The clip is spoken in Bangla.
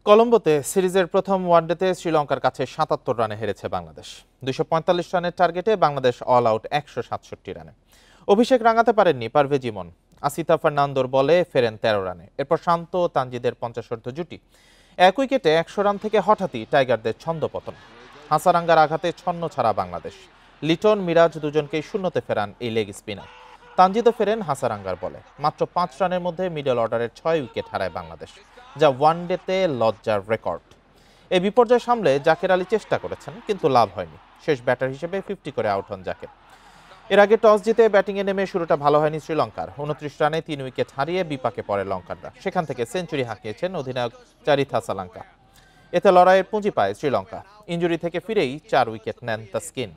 কলম্বোতে সিরিজের প্রথম ওয়ানডেতে শ্রীলঙ্কার কাছে ৭৭ রানে হেরেছে বাংলাদেশ। ২৪৫ রানের টার্গেটে বাংলাদেশ অল আউট ১৬৭ রানে। অভিষেক রাঙাতে পারেননি পারভেজ ইমন। আসিতা ফার্নান্দোর বলে ফেরেন ১৩ রানে। এরপর শান্ত ও তানজিদের ৫০ জুটি। এক উইকেটে ১০০ রান থেকে হঠাৎই টাইগারদের ছন্দপতন। হাসারাঙ্গার আঘাতে ছন্ন ছাড়া বাংলাদেশ। লিটন মিরাজ দুজনকেই শূন্যতে ফেরান এই লেগ স্পিনার। তানজিদও ফেরেন হাসারাঙ্গার বলে। মাত্র ৫ রানের মধ্যে মিডল অর্ডারের ৬ উইকেট হারায় বাংলাদেশ, যা ওয়ানডেতে লজ্জার রেকর্ড। এই বিপর্যয় সামলে জাকের আলী চেষ্টা করেছেন, কিন্তু লাভ হয়নি। শেষ ব্যাটার হিসেবে 50 করে আউট হন জাকের। এর আগে টস জিতে ব্যাটিংয়ে নেমে শুরুটা ভালো হয়নি শ্রীলঙ্কার। ২৯ রানে ৩ উইকেট হারিয়ে বিপাকে পড়ে লঙ্কানরা। সেখান থেকে সেঞ্চুরি হাঁকিয়েছেন অধিনায়ক চারিথা সালাঙ্কা। এতে লড়াইয়ের পুঁজি পায় শ্রীলঙ্কা। ইনজুরি থেকে ফিরেই ৪ উইকেট নেন তাসকিন।